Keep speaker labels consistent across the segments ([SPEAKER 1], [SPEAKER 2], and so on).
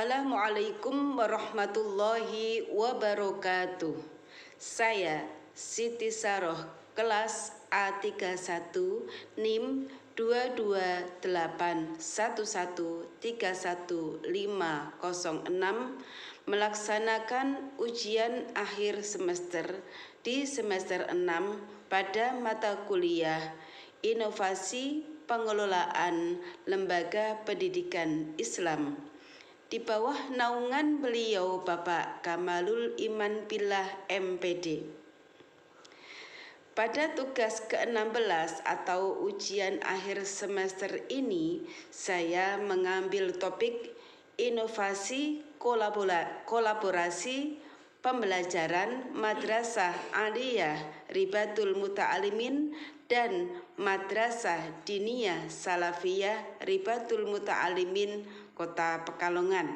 [SPEAKER 1] Assalamualaikum warahmatullahi wabarakatuh. Saya Siti Saroh, kelas A31, NIM 22811313506, melaksanakan ujian akhir semester di semester 6 pada mata kuliah Inovasi Pengelolaan Lembaga Pendidikan Islam di bawah naungan beliau Bapak Kamalul Iman Billah MPD. Pada tugas ke-16 atau ujian akhir semester ini, saya mengambil topik inovasi kolaborasi pembelajaran Madrasah Aliyah Ribatul Muta'alimin dan Madrasah Diniyah Salafiyah Ribatul Muta'alimin Kota Pekalongan,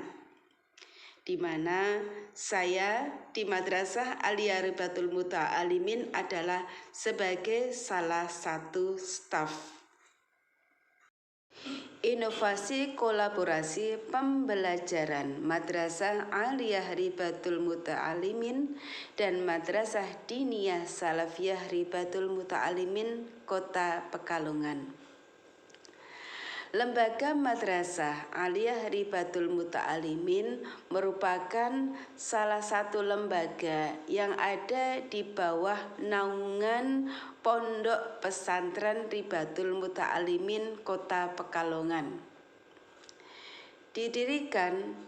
[SPEAKER 1] di mana saya di Madrasah Aliyah Ribatul Muta'alimin adalah sebagai salah satu staf. Inovasi kolaborasi pembelajaran Madrasah Aliyah Ribatul Muta'alimin dan Madrasah Diniyah Salafiyah Ribatul Muta'alimin Kota Pekalongan. Lembaga Madrasah Aliyah Ribatul Muta'alimin merupakan salah satu lembaga yang ada di bawah naungan Pondok Pesantren Ribatul Muta'alimin Kota Pekalongan. Didirikan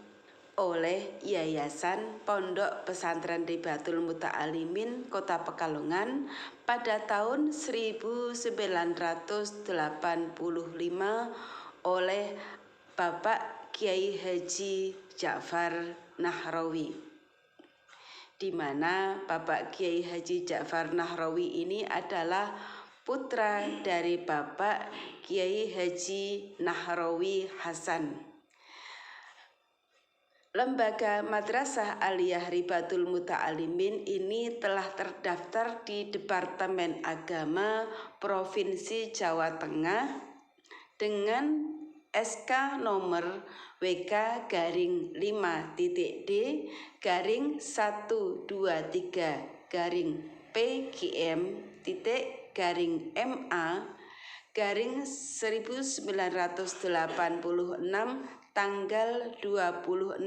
[SPEAKER 1] oleh Yayasan Pondok Pesantren Ribatul Muta'alimin Kota Pekalongan pada tahun 1985 oleh Bapak Kiai Haji Ja'far Nahrawi, di mana Bapak Kiai Haji Ja'far Nahrawi ini adalah putra dari Bapak Kiai Haji Nahrawi Hasan. Lembaga Madrasah Aliyah Ribatul Muta'alimin ini telah terdaftar di Departemen Agama Provinsi Jawa Tengah dengan SK nomor WK-123-P/MA/1986 tanggal 26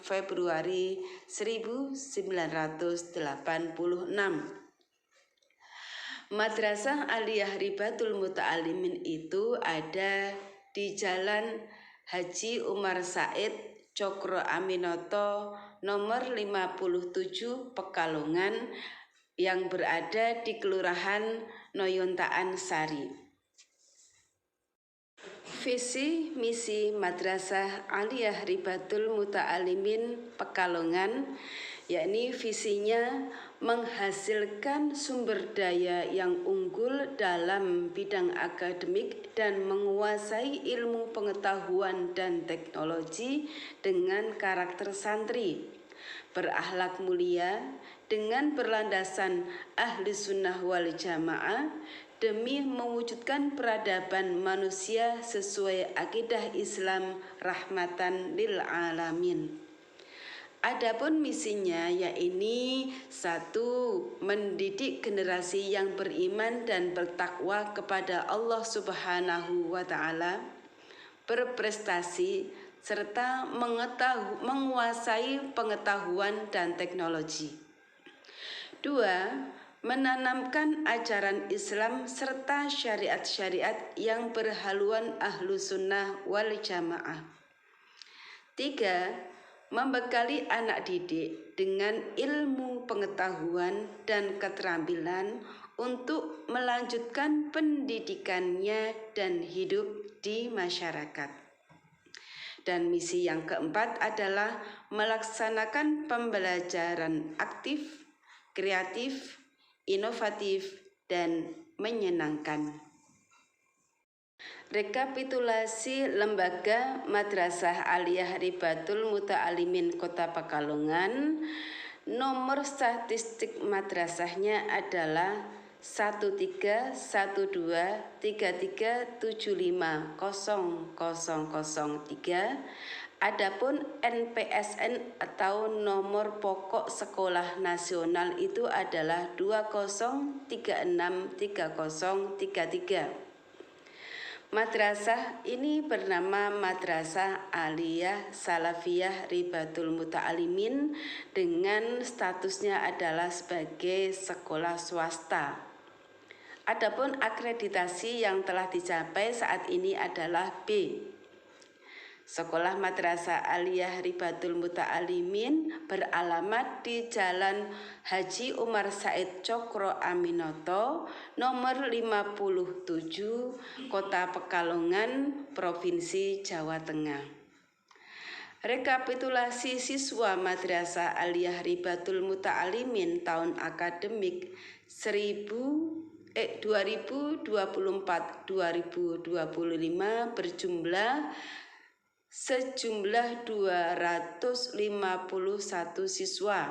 [SPEAKER 1] Februari 1986. Madrasah Aliyah Ribatul Muta'alimin itu ada di Jalan Haji Umar Said Cokro Aminoto nomor 57 Pekalongan yang berada di Kelurahan Noyontaan Sari. Visi misi Madrasah Aliyah Ribatul Muta'alimin Pekalongan, yakni visinya menghasilkan sumber daya yang unggul dalam bidang akademik dan menguasai ilmu pengetahuan dan teknologi dengan karakter santri, berakhlak mulia dengan berlandasan ahli sunnah wal jamaah demi mewujudkan peradaban manusia sesuai akidah Islam rahmatan lil alamin. Adapun misinya yakni 1. Mendidik generasi yang beriman dan bertakwa kepada Allah Subhanahu wa Ta'ala, berprestasi serta menguasai pengetahuan dan teknologi. 2. Menanamkan ajaran Islam serta syariat-syariat yang berhaluan ahlu sunnah wal jamaah. 3. Membekali anak didik dengan ilmu pengetahuan dan keterampilan untuk melanjutkan pendidikannya dan hidup di masyarakat. Dan misi yang keempat adalah melaksanakan pembelajaran aktif, kreatif, inovatif, dan menyenangkan. Rekapitulasi Lembaga Madrasah Aliyah Ribatul Muta'alimin Kota Pekalongan. Nomor statistik madrasahnya adalah 1312337500003. Adapun NPSN atau nomor pokok sekolah nasional itu adalah 20363033. Madrasah ini bernama Madrasah Aliyah Salafiyah Ribatul Muta'alimin dengan statusnya adalah sebagai sekolah swasta. Adapun akreditasi yang telah dicapai saat ini adalah B. Sekolah Madrasah Aliyah Ribatul Muta'alimin beralamat di Jalan Haji Umar Said Cokro Aminoto, nomor 57, Kota Pekalongan, Provinsi Jawa Tengah. Rekapitulasi siswa Madrasah Aliyah Ribatul Muta'alimin tahun akademik 2024-2025 berjumlah sejumlah 251 siswa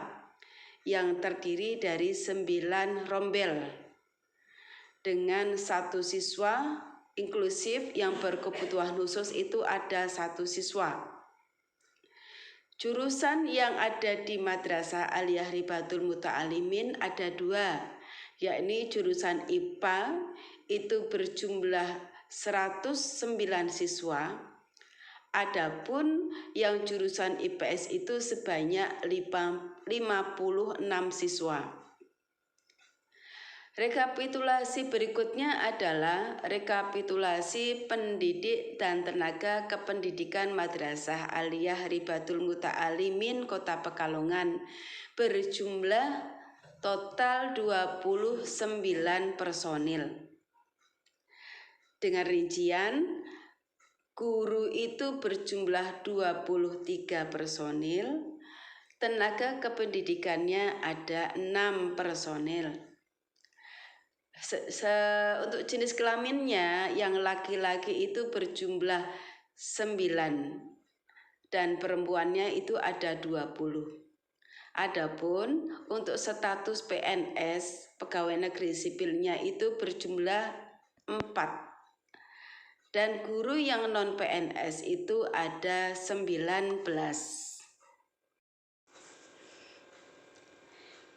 [SPEAKER 1] yang terdiri dari 9 rombel dengan 1 siswa inklusif yang berkebutuhan khusus itu ada 1 siswa. Jurusan yang ada di Madrasah Aliyah Ribatul Muta'alimin ada 2, yakni jurusan IPA itu berjumlah 109 siswa. Adapun yang jurusan IPS itu sebanyak 56 siswa. Rekapitulasi berikutnya adalah rekapitulasi pendidik dan tenaga kependidikan Madrasah Aliyah Ribatul Muta'alimin Kota Pekalongan berjumlah total 29 personil. Dengan rincian, guru itu berjumlah 23 personil, tenaga kependidikannya ada 6 personil. Untuk jenis kelaminnya yang laki-laki itu berjumlah 9 dan perempuannya itu ada 20. Adapun untuk status PNS, pegawai negeri sipilnya itu berjumlah 4. Dan guru yang non-PNS itu ada 19.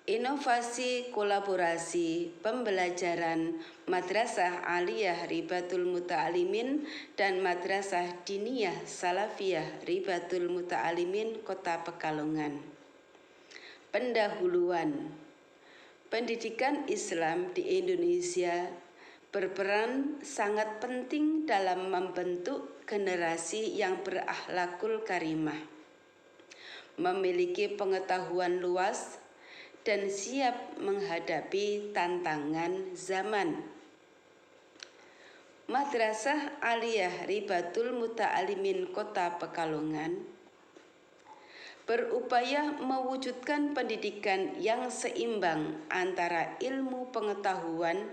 [SPEAKER 1] Inovasi kolaborasi pembelajaran Madrasah Aliyah Ribatul Muta'alimin dan Madrasah Diniyah Salafiyah Ribatul Muta'alimin Kota Pekalongan. Pendahuluan. Pendidikan Islam di Indonesia berperan sangat penting dalam membentuk generasi yang berakhlakul karimah, memiliki pengetahuan luas, dan siap menghadapi tantangan zaman. Madrasah Aliyah Ribatul Muta'alimin Kota Pekalongan berupaya mewujudkan pendidikan yang seimbang antara ilmu pengetahuan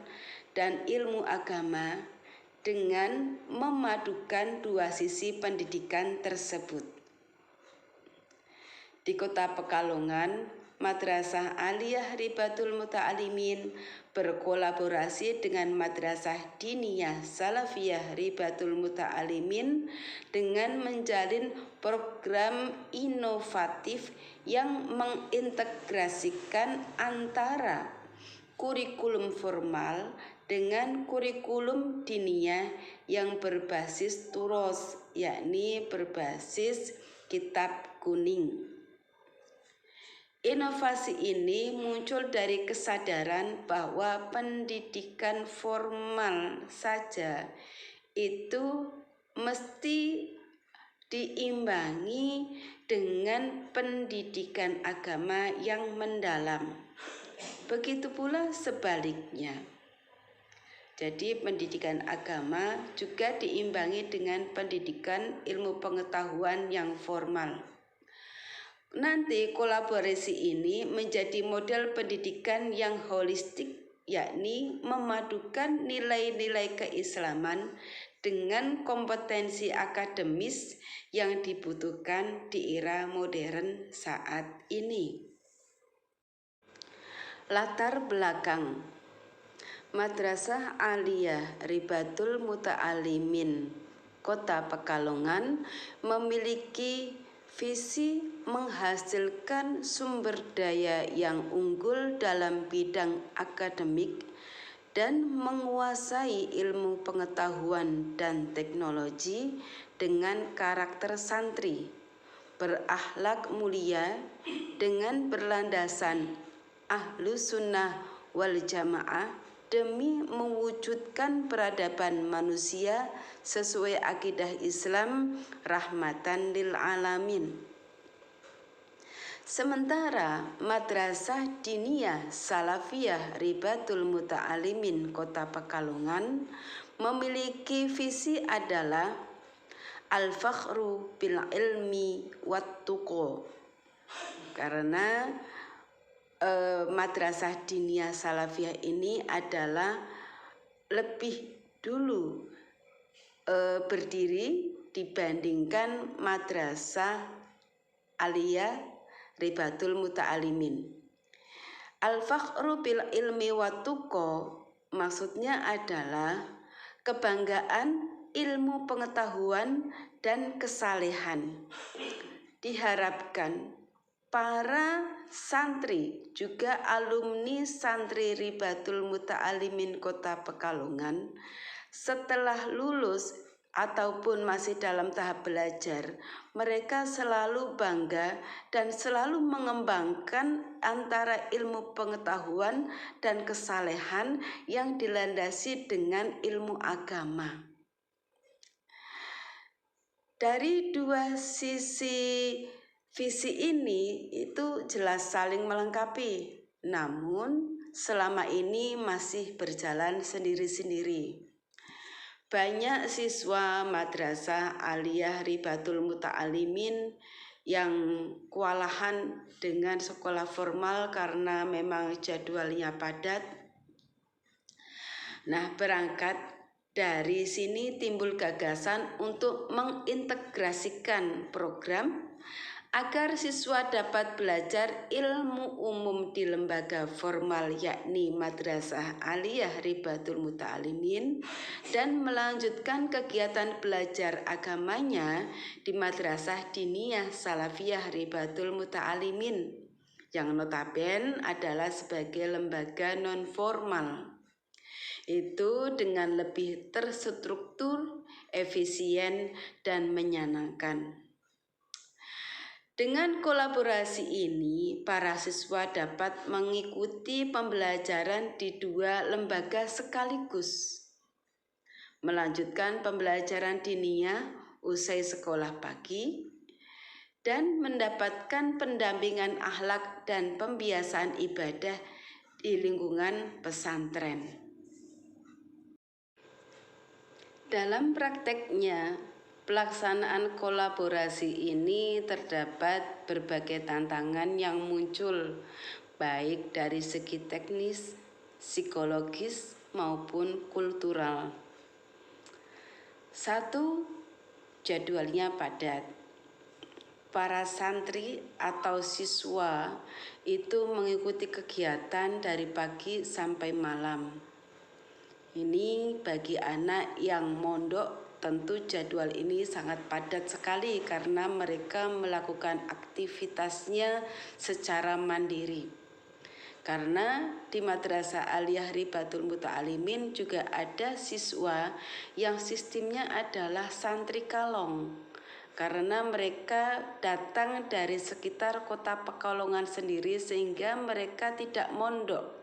[SPEAKER 1] dan ilmu agama dengan memadukan 2 sisi pendidikan tersebut. Di Kota Pekalongan, Madrasah Aliyah Ribatul Muta'alimin berkolaborasi dengan Madrasah Diniyah Salafiyah Ribatul Muta'alimin dengan menjalin program inovatif yang mengintegrasikan antara kurikulum formal dengan kurikulum diniyah yang berbasis turos, yakni berbasis kitab kuning. Inovasi ini muncul dari kesadaran bahwa pendidikan formal saja itu mesti diimbangi dengan pendidikan agama yang mendalam. Begitu pula sebaliknya. Jadi pendidikan agama juga diimbangi dengan pendidikan ilmu pengetahuan yang formal. Nanti kolaborasi ini menjadi model pendidikan yang holistik, yakni memadukan nilai-nilai keislaman dengan kompetensi akademis yang dibutuhkan di era modern saat ini. Latar belakang Madrasah Aliyah Ribatul Muta'alimin Kota Pekalongan memiliki visi menghasilkan sumber daya yang unggul dalam bidang akademik dan menguasai ilmu pengetahuan dan teknologi dengan karakter santri, berakhlak mulia dengan berlandasan Ahlus Sunnah wal Jamaah demi mewujudkan peradaban manusia sesuai akidah Islam rahmatan lil alamin. Sementara Madrasah Diniyah Salafiyah Ribatul Muta'alimin Kota Pekalongan memiliki visi adalah al-fakhru bil ilmi wat tuqo. Karena Madrasah Diniyah Salafiyah ini adalah lebih dulu berdiri dibandingkan Madrasah Aliyah Ribatul Muta'alimin. Al-fakhru bil ilmi wat tuqo maksudnya adalah kebanggaan ilmu pengetahuan dan kesalehan. Diharapkan para santri juga alumni santri Ribatul Muta'alimin Kota Pekalongan setelah lulus ataupun masih dalam tahap belajar, mereka selalu bangga dan selalu mengembangkan antara ilmu pengetahuan dan kesalehan yang dilandasi dengan ilmu agama. Dari dua sisi visi ini itu jelas saling melengkapi, namun selama ini masih berjalan sendiri-sendiri. Banyak siswa Madrasah Aliyah Ribatul Muta'alimin yang kewalahan dengan sekolah formal karena memang jadwalnya padat. Nah, berangkat dari sini timbul gagasan untuk mengintegrasikan program agar siswa dapat belajar ilmu umum di lembaga formal yakni Madrasah Aliyah Ribatul Muta'alimin dan melanjutkan kegiatan belajar agamanya di Madrasah Diniyah Salafiyah Ribatul Muta'alimin yang notabene adalah sebagai lembaga non formal. Itu dengan lebih terstruktur, efisien, dan menyenangkan. Dengan kolaborasi ini, para siswa dapat mengikuti pembelajaran di dua lembaga sekaligus. Melanjutkan pembelajaran diniyah usai sekolah pagi dan mendapatkan pendampingan akhlak dan pembiasaan ibadah di lingkungan pesantren. Dalam prakteknya, pelaksanaan kolaborasi ini terdapat berbagai tantangan yang muncul baik dari segi teknis, psikologis maupun kultural. 1. Jadwalnya padat. Para santri atau siswa itu mengikuti kegiatan dari pagi sampai malam. Ini bagi anak yang mondok tentu jadwal ini sangat padat sekali karena mereka melakukan aktivitasnya secara mandiri. Karena di Madrasah Aliyah Ribatul Muta'alimin juga ada siswa yang sistemnya adalah santri kalong. Karena mereka datang dari sekitar Kota Pekalongan sendiri sehingga mereka tidak mondok.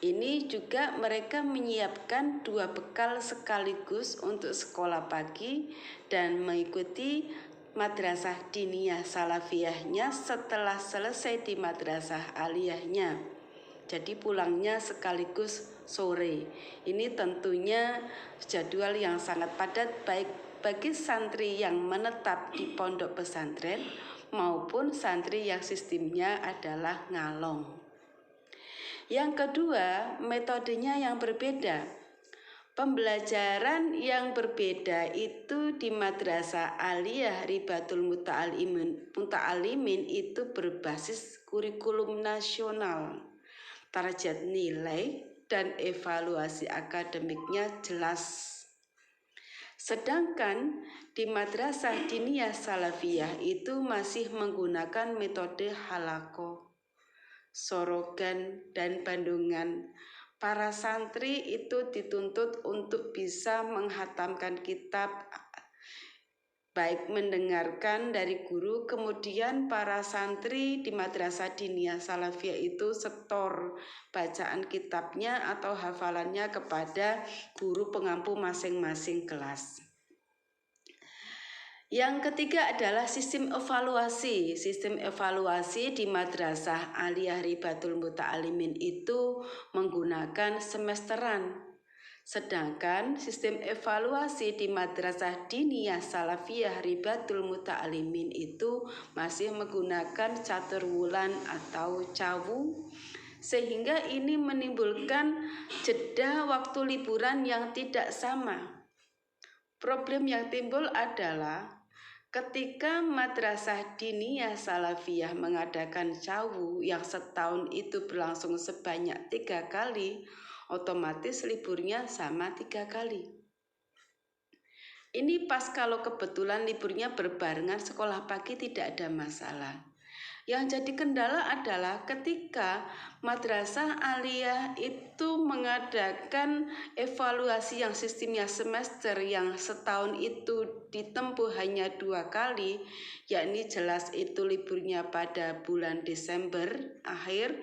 [SPEAKER 1] Ini juga mereka menyiapkan dua bekal sekaligus untuk sekolah pagi dan mengikuti Madrasah Diniyah Salafiyahnya setelah selesai di Madrasah Aliyahnya. Jadi pulangnya sekaligus sore. Ini tentunya jadwal yang sangat padat baik bagi santri yang menetap di pondok pesantren maupun santri yang sistemnya adalah ngalong. Yang kedua, metodenya yang berbeda. Pembelajaran yang berbeda itu di Madrasah Aliyah Ribatul Muta'alimin itu berbasis kurikulum nasional. Target nilai dan evaluasi akademiknya jelas. Sedangkan di Madrasah Diniyah Salafiyah itu masih menggunakan metode halaqah, sorogan, dan bandungan. Para santri itu dituntut untuk bisa menghatamkan kitab, baik mendengarkan dari guru, kemudian para santri di Madrasah Diniyah Salafiyah itu setor bacaan kitabnya atau hafalannya kepada guru pengampu masing-masing kelas. Yang ketiga adalah sistem evaluasi. Sistem evaluasi di Madrasah Aliyah Ribatul Muta'alimin itu menggunakan semesteran. Sedangkan sistem evaluasi di Madrasah Diniyah Salafiyah Ribatul Muta'alimin itu masih menggunakan catur wulan atau cawu, sehingga ini menimbulkan jeda waktu liburan yang tidak sama. Problem yang timbul adalah ketika Madrasah Diniyah Salafiyah mengadakan cawu yang setahun itu berlangsung sebanyak 3 kali, otomatis liburnya sama 3 kali. Ini pas kalau kebetulan liburnya berbarengan sekolah pagi tidak ada masalah. Yang jadi kendala adalah ketika Madrasah Aliyah itu mengadakan evaluasi yang sistemnya semester yang setahun itu ditempuh hanya 2 kali, yakni jelas itu liburnya pada bulan Desember akhir,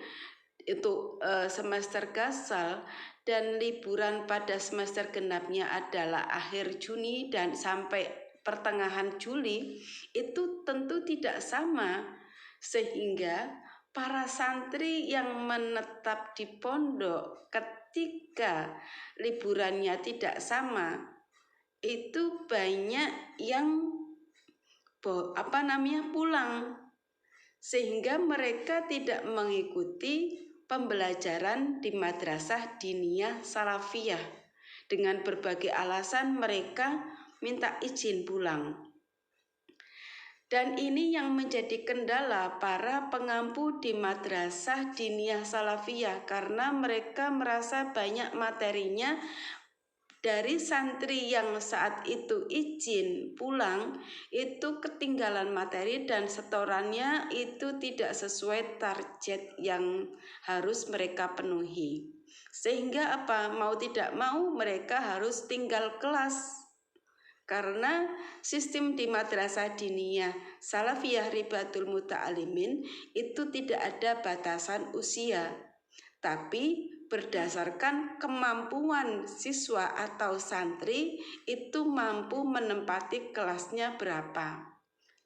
[SPEAKER 1] itu semester gasal, dan liburan pada semester genapnya adalah akhir Juni dan sampai pertengahan Juli, itu tentu tidak sama, sehingga para santri yang menetap di pondok ketika liburannya tidak sama itu banyak yang pulang, sehingga mereka tidak mengikuti pembelajaran di Madrasah Diniyah Salafiyah. Dengan berbagai alasan mereka minta izin pulang. Dan ini yang menjadi kendala para pengampu di Madrasah Diniyah Salafiyah, karena mereka merasa banyak materinya dari santri yang saat itu izin pulang itu ketinggalan materi dan setorannya itu tidak sesuai target yang harus mereka penuhi, sehingga mau tidak mau mereka harus tinggal kelas. Karena sistem di Madrasah Diniyah Salafiyah Ribatul Muta'alimin itu tidak ada batasan usia, tapi berdasarkan kemampuan siswa atau santri itu mampu menempati kelasnya berapa.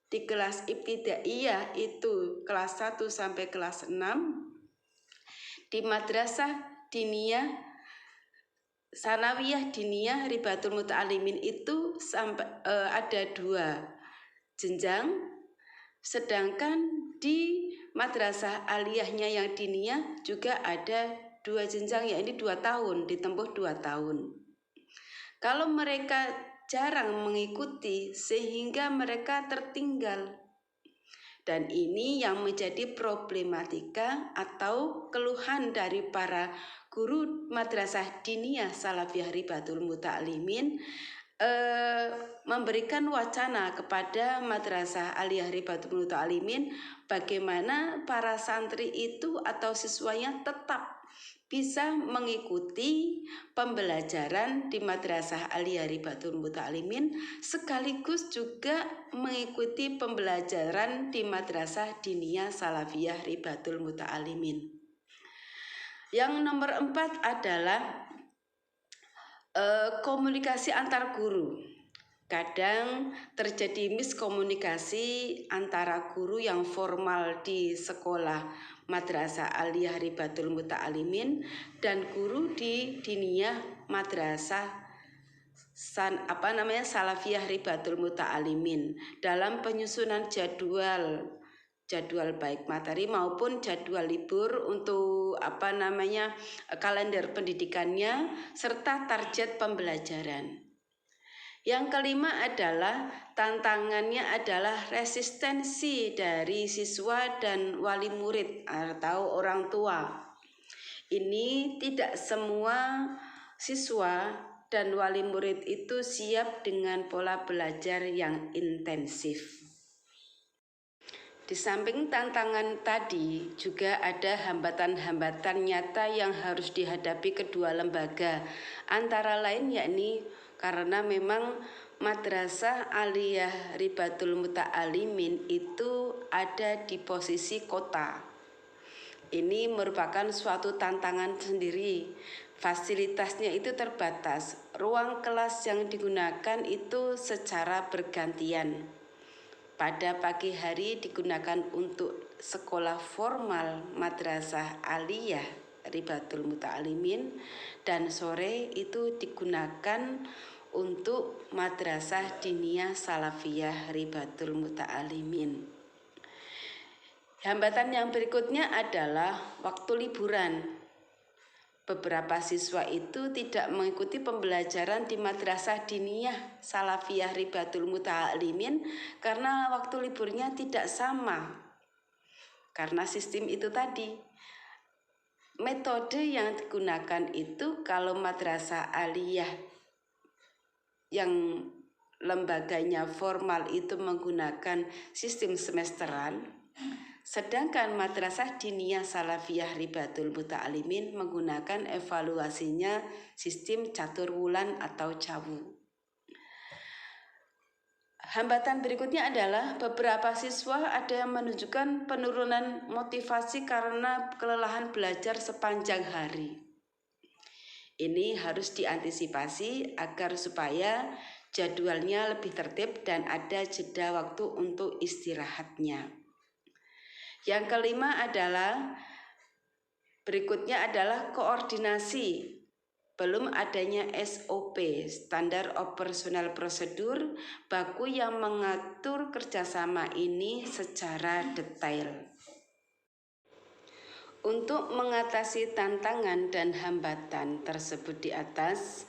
[SPEAKER 1] Di kelas ibtidaiyah itu kelas 1 sampai kelas 6. Di Madrasah Diniyah Sanawiyah Diniyah Ribatul Muta'alimin itu ada 2 jenjang, sedangkan di Madrasah Aliyahnya yang Diniyah juga ada 2 jenjang, yaitu 2 tahun, ditempuh 2 tahun. Kalau mereka jarang mengikuti sehingga mereka tertinggal. Dan ini yang menjadi problematika atau keluhan dari para guru Madrasah Diniyah Salafiyah Ribatul Muta'alimin, memberikan wacana kepada Madrasah Aliyah Ribatul Muta'alimin bagaimana para santri itu atau siswanya tetap bisa mengikuti pembelajaran di Madrasah Aliyah Ribatul Muta'alimin sekaligus juga mengikuti pembelajaran di Madrasah Diniyah Salafiyah Ribatul Muta'alimin. Yang nomor 4 adalah komunikasi antar guru. Kadang terjadi miskomunikasi antara guru yang formal di sekolah Madrasah Aliyah Ribatul Muta'alimin dan guru di Diniyah Madrasah Salafiyah Ribatul Muta'alimin dalam penyusunan jadwal baik materi maupun jadwal libur untuk kalender pendidikannya serta target pembelajaran. Yang kelima adalah tantangannya adalah resistensi dari siswa dan wali murid atau orang tua. Ini tidak semua siswa dan wali murid itu siap dengan pola belajar yang intensif. Di samping tantangan tadi juga ada hambatan-hambatan nyata yang harus dihadapi kedua lembaga, antara lain yakni karena memang Madrasah Aliyah Ribatul Muta'alimin itu ada di posisi kota. Ini merupakan suatu tantangan sendiri. Fasilitasnya itu terbatas. Ruang kelas yang digunakan itu secara bergantian. Pada pagi hari digunakan untuk sekolah formal Madrasah Aliyah Ribatul Muta'alimin, dan sore itu digunakan untuk Madrasah Diniyah Salafiyah Ribatul Muta'alimin. Hambatan yang berikutnya adalah waktu liburan. Beberapa siswa itu tidak mengikuti pembelajaran di Madrasah Diniyah Salafiyah Ribatul Muta'alimin karena waktu liburnya tidak sama. Karena sistem itu tadi. Metode yang digunakan itu kalau Madrasah Aliyah yang lembaganya formal itu menggunakan sistem semesteran, sedangkan Madrasah Diniyah Salafiyah Ribatul Muta'alimin menggunakan evaluasinya sistem catur wulan atau cawu. Hambatan berikutnya adalah beberapa siswa ada yang menunjukkan penurunan motivasi karena kelelahan belajar sepanjang hari. Ini harus diantisipasi agar supaya jadwalnya lebih tertib dan ada jeda waktu untuk istirahatnya. Yang kelima berikutnya adalah koordinasi. Belum adanya SOP, Standar Operasional Prosedur, baku yang mengatur kerjasama ini secara detail. Untuk mengatasi tantangan dan hambatan tersebut di atas,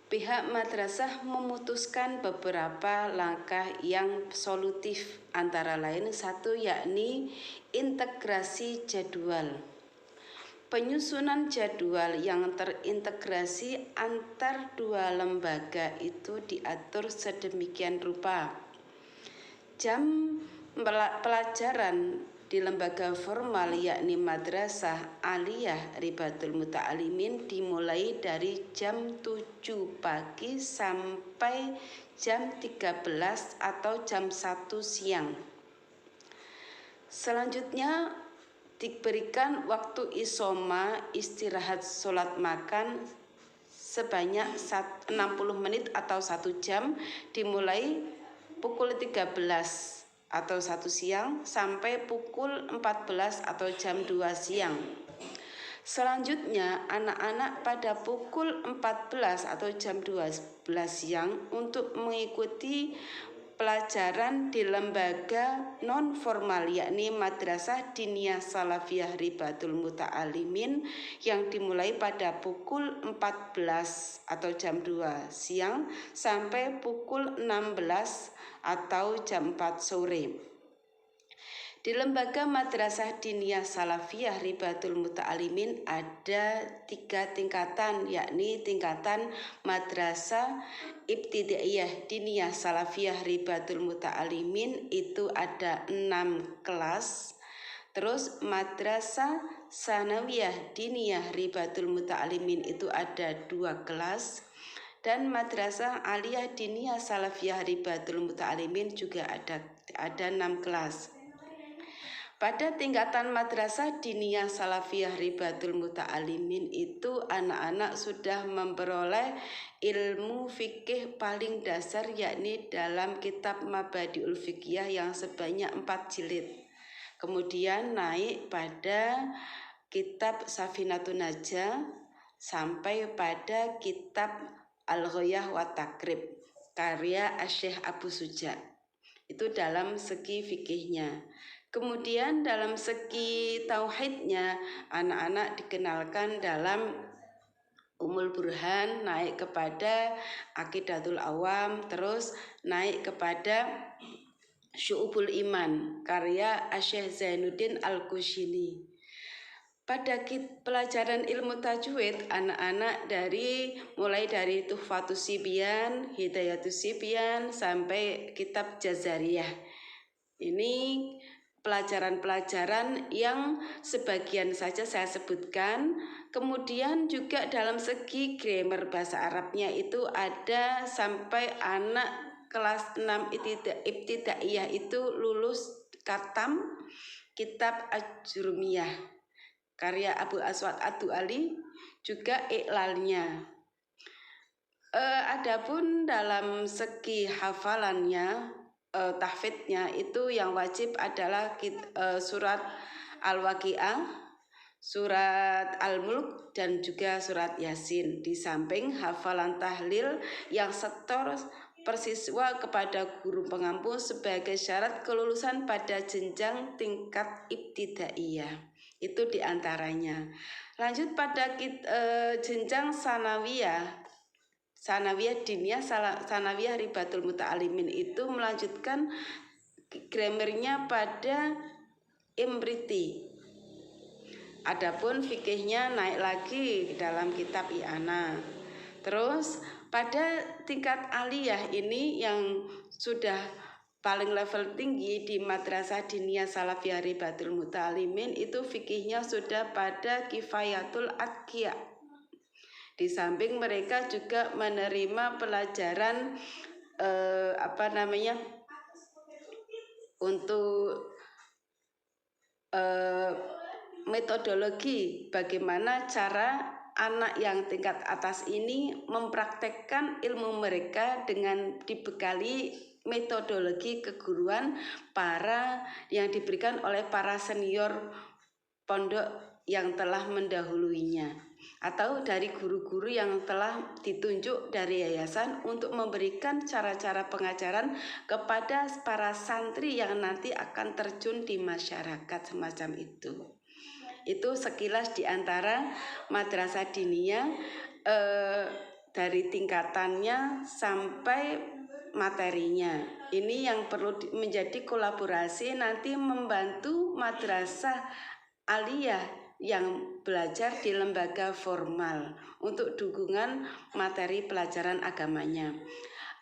[SPEAKER 1] pihak madrasah memutuskan beberapa langkah yang solutif, antara lain satu yakni integrasi jadwal. Penyusunan jadwal yang terintegrasi antar dua lembaga itu diatur sedemikian rupa. Jam pelajaran di lembaga formal yakni Madrasah Aliyah Ribatul Muta'alimin dimulai dari jam 7 pagi sampai jam 13 atau jam 1 siang. Selanjutnya diberikan waktu isoma, istirahat sholat makan sebanyak 60 menit atau 1 jam dimulai pukul 13 atau 1 siang sampai pukul 14 atau jam 2 siang. Selanjutnya anak-anak pada pukul 14 atau jam 12 siang untuk mengikuti pelajaran di lembaga non formal yakni Madrasah Diniyah Salafiyah Ribatul Muta'alimin yang dimulai pada pukul 14 atau jam 2 siang sampai pukul 16 atau jam 4 sore. Di lembaga Madrasah Diniyah Salafiyah Ribatul Muta'alimin ada 3 tingkatan, yakni tingkatan Madrasah Ibtidaiyah Diniyah Salafiyah Ribatul Muta'alimin itu ada 6 kelas. Terus Madrasah Sanawiyah Diniyah Ribatul Muta'alimin itu ada 2 kelas. Dan Madrasah Aliyah Diniyah Salafiyah Ribatul Muta'alimin juga ada 6 kelas. Pada tingkatan Madrasah Diniyah Salafiyah Ribatul Muta'alimin itu anak-anak sudah memperoleh ilmu fikih paling dasar yakni dalam kitab Mabadiul Fiqhiyah yang sebanyak 4 jilid. Kemudian naik pada kitab Safinatun Najah sampai pada kitab Al-Ghayah wa Takrib karya Syekh Abu Suja. Itu dalam segi fikihnya. Kemudian dalam segi tauhidnya anak-anak dikenalkan dalam Umul Burhan, naik kepada Aqidatul Awam, terus naik kepada Syu'ubul Iman karya Syekh Zainuddin Al-Qushini. Pada pelajaran ilmu tajwid, anak-anak mulai dari Tuhfatus Sibyan, Hidayatus Sibyan sampai kitab Jazariyah. Ini pelajaran-pelajaran yang sebagian saja saya sebutkan. Kemudian juga dalam segi grammar bahasa Arabnya itu ada sampai anak kelas 6 ibtidaiyah itu lulus katam kitab Ajrumiyah karya Abu Aswad Ad-Du'ali, juga iklalnya. Adapun dalam segi hafalannya, tahfidnya itu yang wajib adalah surat Al-Waqi'ah, surat Al-Mulk, dan juga surat Yasin. Di samping hafalan tahlil yang setor persiswa kepada guru pengampu sebagai syarat kelulusan pada jenjang tingkat ibtidaiyah. Itu diantaranya. Lanjut pada jenjang sanawiyah diniyah, sanawiyah Ribatul Muta'alimin itu melanjutkan grammarnya pada Imriti. Adapun fikihnya naik lagi dalam kitab I'ana. Terus pada tingkat aliyah ini yang sudah paling level tinggi di Madrasah Diniyah Salafiyah Ribatul Muta'alimin itu fikihnya sudah pada Kifayatul Atqiya. Di samping mereka juga menerima pelajaran untuk metodologi bagaimana cara anak yang tingkat atas ini mempraktekkan ilmu mereka dengan dibekali metodologi keguruan yang diberikan oleh para senior pondok yang telah mendahuluinya atau dari guru-guru yang telah ditunjuk dari yayasan untuk memberikan cara-cara pengajaran kepada para santri yang nanti akan terjun di masyarakat semacam itu. Itu sekilas di antara madrasah diniyah dari tingkatannya sampai materinya. Ini yang perlu menjadi kolaborasi nanti membantu madrasah aliyah yang belajar di lembaga formal untuk dukungan materi pelajaran agamanya.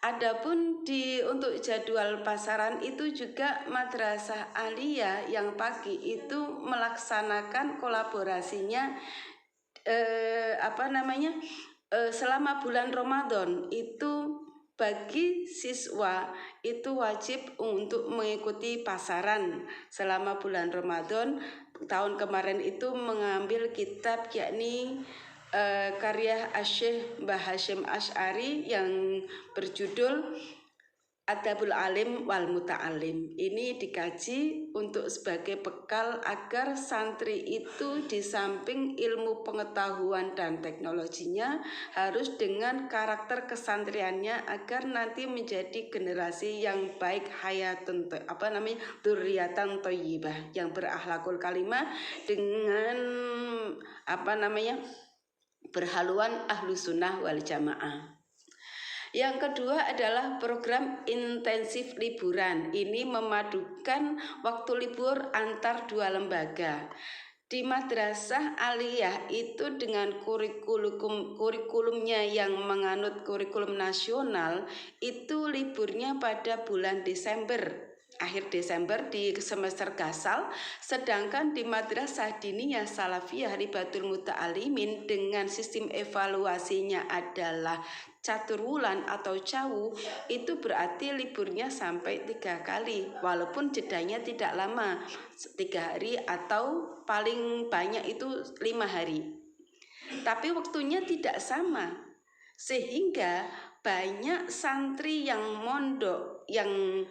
[SPEAKER 1] Adapun untuk jadwal pasaran itu juga madrasah aliyah yang pagi itu melaksanakan kolaborasinya selama bulan Ramadan itu bagi siswa itu wajib untuk mengikuti pasaran selama bulan Ramadan. Tahun kemarin itu mengambil kitab yakni karya Asy-Syaikh Mbah Hasyim Asy'ari yang berjudul Adabul Alim wal Muta'alim. Ini dikaji untuk sebagai bekal agar santri itu di samping ilmu pengetahuan dan teknologinya harus dengan karakter kesantriannya agar nanti menjadi generasi yang baik, hayatun dzurriatan thayyibah, yang berakhlakul karimah dengan berhaluan ahlu sunnah wal jamaah. Yang kedua adalah program intensif liburan. Ini memadukan waktu libur antar dua lembaga. Di madrasah aliyah itu dengan kurikulumnya yang menganut kurikulum nasional itu liburnya pada bulan Desember, akhir Desember di semester gasal. Sedangkan di Madrasah Diniyah Salafiyah Ribatul Muta'alimin dengan sistem evaluasinya adalah catur wulan atau cawu, itu berarti liburnya sampai 3 kali walaupun jedanya tidak lama, 3 hari atau paling banyak itu 5 hari, tapi waktunya tidak sama, sehingga banyak santri yang mondok yang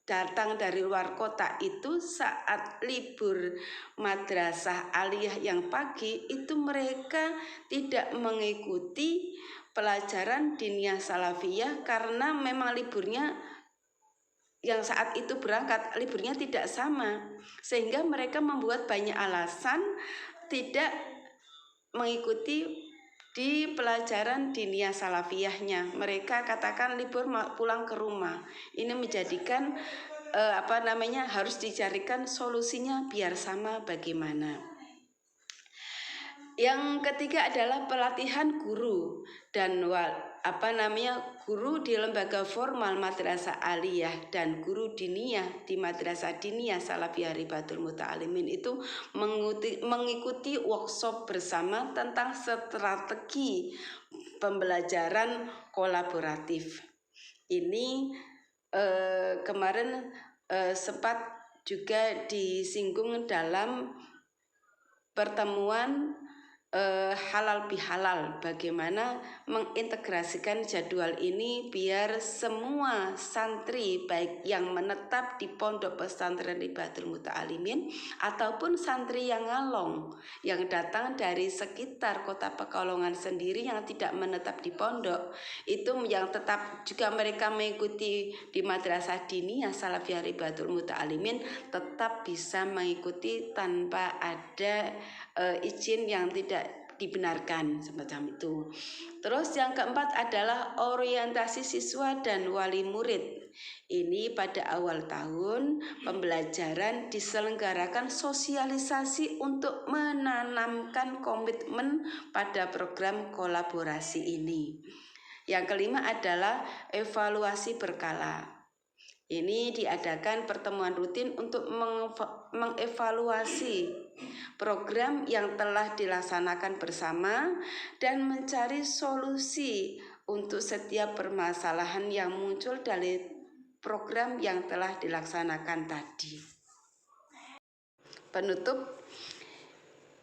[SPEAKER 1] datang dari luar kota itu saat libur madrasah aliyah yang pagi itu mereka tidak mengikuti pelajaran diniyah salafiyah karena memang liburnya yang saat itu berangkat liburnya tidak sama, sehingga mereka membuat banyak alasan tidak mengikuti di pelajaran diniyah salafiyahnya. Mereka katakan libur pulang ke rumah. Ini menjadikan harus dicarikan solusinya biar sama bagaimana. Yang ketiga adalah pelatihan guru dan guru di lembaga formal madrasah aliyah dan guru diniyah di madrasah diniyah Salafiyah Ribatul Muta'alimin itu mengikuti workshop bersama tentang strategi pembelajaran kolaboratif. Ini kemarin sempat juga disinggung dalam pertemuan halal bihalal, bagaimana mengintegrasikan jadwal ini biar semua santri baik yang menetap di pondok pesantren Ribatul Muta'alimin ataupun santri yang ngalong yang datang dari sekitar kota Pekalongan sendiri yang tidak menetap di pondok itu yang tetap juga mereka mengikuti di madrasah diniyah Salafiyah Ribatul Muta'alimin tetap bisa mengikuti tanpa ada izin yang tidak dibenarkan semacam itu. Terus yang keempat adalah orientasi siswa dan wali murid. Ini pada awal tahun pembelajaran diselenggarakan sosialisasi untuk menanamkan komitmen pada program kolaborasi ini. Yang kelima adalah evaluasi berkala. Ini diadakan pertemuan rutin untuk mengevaluasi program yang telah dilaksanakan bersama dan mencari solusi untuk setiap permasalahan yang muncul dari program yang telah dilaksanakan tadi. Penutup,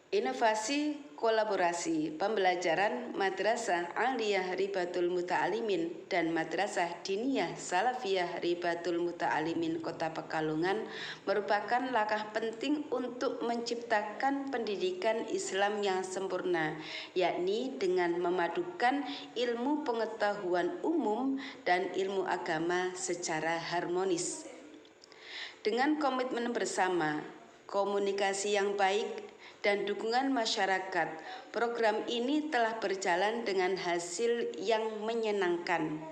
[SPEAKER 1] inovasi kolaborasi pembelajaran Madrasah Aliyah Ribatul Muta'alimin dan Madrasah Diniyah Salafiyah Ribatul Muta'alimin Kota Pekalongan merupakan langkah penting untuk menciptakan pendidikan Islam yang sempurna, yakni dengan memadukan ilmu pengetahuan umum dan ilmu agama secara harmonis. Dengan komitmen bersama, komunikasi yang baik, dan dukungan masyarakat, program ini telah berjalan dengan hasil yang menyenangkan.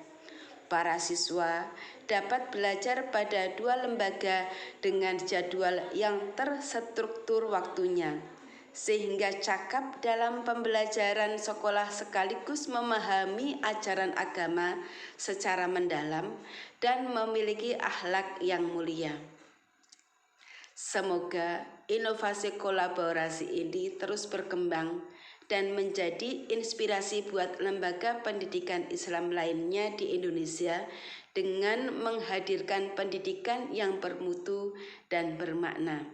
[SPEAKER 1] Para siswa dapat belajar pada 2 lembaga dengan jadwal yang terstruktur waktunya, sehingga cakap dalam pembelajaran sekolah sekaligus memahami ajaran agama secara mendalam dan memiliki akhlak yang mulia. Semoga inovasi kolaborasi ini terus berkembang dan menjadi inspirasi buat lembaga pendidikan Islam lainnya di Indonesia dengan menghadirkan pendidikan yang bermutu dan bermakna.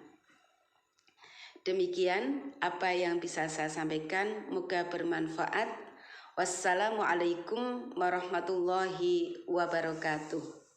[SPEAKER 1] Demikian apa yang bisa saya sampaikan, moga bermanfaat. Wassalamualaikum warahmatullahi wabarakatuh.